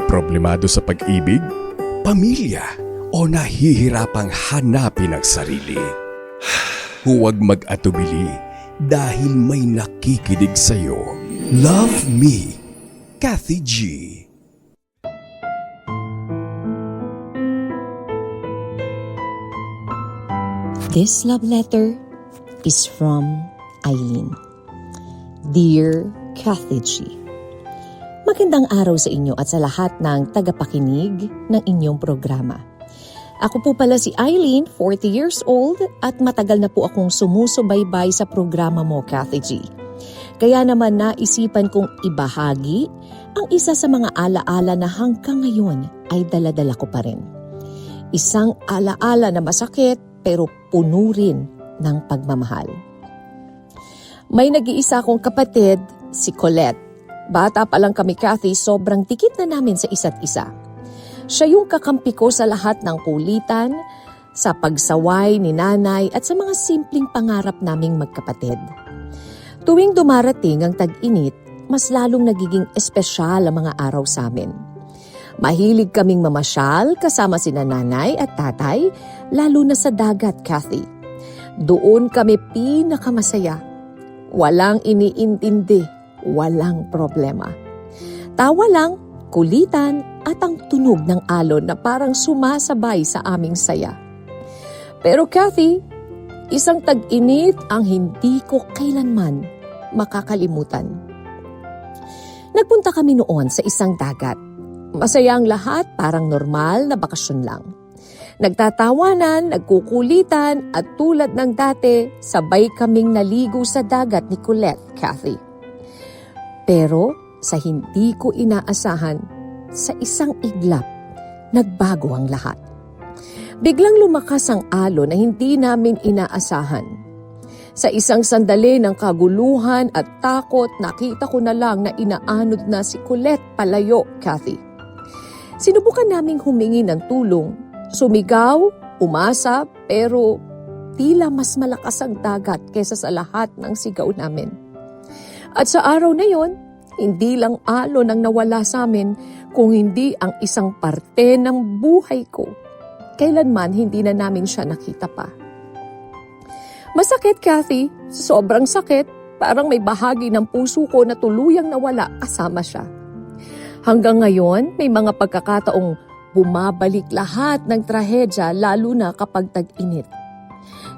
Problemado sa pag-ibig, pamilya, o nahihirapang hanapin ang sarili? Huwag mag-atubili dahil may nakikinig sa'yo. Love Me, Kathy G. This love letter is from Eileen. Dear Kathy G. Magandang araw sa inyo at sa lahat ng tagapakinig ng inyong programa. Ako po pala si Eileen, 40 years old at matagal na po akong sumusubaybay sa programa mo, Kathy G. Kaya naman naisipan kong ibahagi ang isa sa mga alaala na hanggang ngayon ay daladala ko pa rin. Isang alaala na masakit pero puno rin ng pagmamahal. May nag-iisa akong kapatid, si Colette. Bata pa lang kami, Kathy, sobrang dikit na namin sa isa't isa. Siya yung kakampi ko sa lahat ng kulitan, sa pagsaway ni nanay at sa mga simpleng pangarap naming magkapatid. Tuwing dumarating ang tag-init, mas lalong nagiging espesyal ang mga araw sa amin. Mahilig kaming mamasyal kasama sina nanay at tatay, lalo na sa dagat, Kathy. Doon kami pinakamasaya. Walang iniintindi, walang problema. Tawa lang, kulitan at ang tunog ng alon na parang sumasabay sa aming saya. Pero Kathy, isang tag-init ang hindi ko kailanman makakalimutan. Nagpunta kami noon sa isang dagat. Masaya ang lahat, parang normal na bakasyon lang. Nagtatawanan, nagkukulitan at tulad ng dati, sabay kaming naligo sa dagat ni Colette, Kathy. Pero sa hindi ko inaasahan, sa isang iglap, nagbago ang lahat. Biglang lumakas ang alon na hindi namin inaasahan. Sa isang sandali ng kaguluhan at takot, nakita ko na lang na inaanod na si Colette palayo, Kathy. Sinubukan naming humingi ng tulong, sumigaw, umasa, pero tila mas malakas ang dagat kaysa sa lahat ng sigaw namin. At sa araw na yon, hindi lang alon ang nawala sa amin, kung hindi ang isang parte ng buhay ko. Kailanman hindi na namin siya nakita pa. Masakit, Kathy, sobrang sakit, parang may bahagi ng puso ko na tuluyang nawala kasama siya. Hanggang ngayon, may mga pagkakataong bumabalik lahat ng trahedya lalo na kapag tag-init.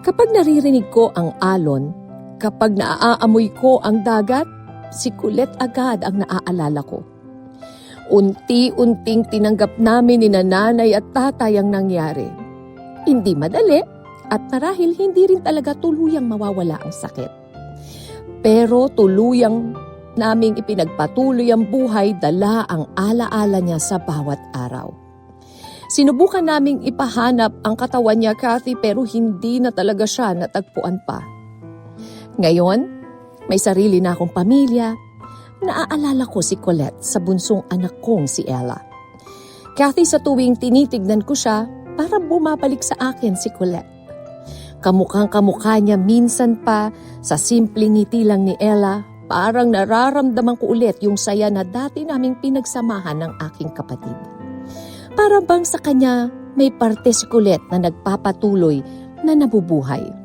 Kapag naririnig ko ang alon, kapag naaamoy ko ang dagat, si Colette agad ang naaalala ko. Unti-unting tinanggap namin ni nanay at tatay ang nangyari. Hindi madali at marahil hindi rin talaga tuluyang mawawala ang sakit. Pero tuluyang naming ipinagpatuloy ang buhay, dala ang alaala niya sa bawat araw. Sinubukan naming ipahanap ang katawan niya, Kathy, pero hindi na talaga siya natagpuan pa. Ngayon, may sarili na akong pamilya. Naaalala ko si Colette sa bunsong anak kong si Ella. Kathy, sa tuwing tinitignan ko siya, para bumabalik sa akin si Colette. Kamukhang kamukha niya minsan pa, sa simpleng ngiti lang ni Ella, parang nararamdaman ko ulit yung saya na dati naming pinagsamahan ng aking kapatid. Para bang sa kanya may parte si Colette na nagpapatuloy na nabubuhay.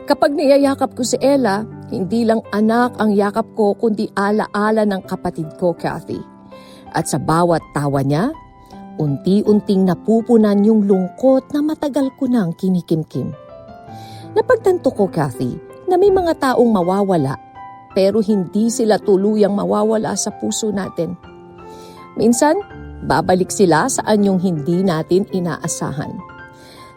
Kapag niyayakap ko si Ella, hindi lang anak ang yakap ko kundi alaala ng kapatid ko, Kathy. At sa bawat tawa niya, unti-unting napupunan yung lungkot na matagal ko nang kinikimkim. Napagtanto ko, Kathy, na may mga taong mawawala pero hindi sila tuluyang mawawala sa puso natin. Minsan, babalik sila sa anyong hindi natin inaasahan.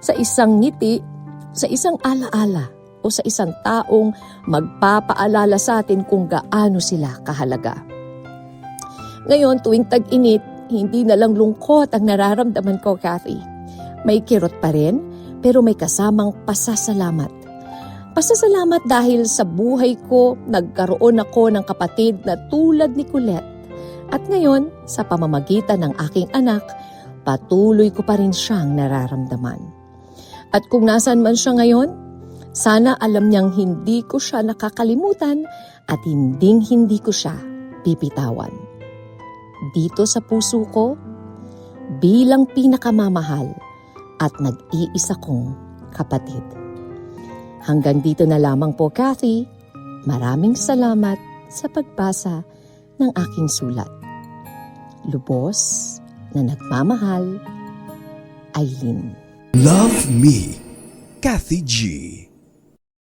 Sa isang ngiti, sa isang alaala, o sa isang taong magpapaalala sa atin kung gaano sila kahalaga. Ngayon, tuwing tag-init, hindi na lang lungkot ang nararamdaman ko, Kathy. May kirot pa rin, pero may kasamang pasasalamat. Pasasalamat dahil sa buhay ko, nagkaroon ako ng kapatid na tulad ni Colette. At ngayon, sa pamamagitan ng aking anak, patuloy ko pa rin siyang nararamdaman. At kung nasaan man siya ngayon, sana alam niyang hindi ko siya nakakalimutan at hindi ko siya pipitawan. dito sa puso ko bilang pinakamamahal at nag-iisa kong kapatid. Hanggang dito na lamang po, Kathy. Maraming salamat sa pagbasa ng aking sulat. Lubos na nagmamahal, Aileen. Love Me, Kathy G.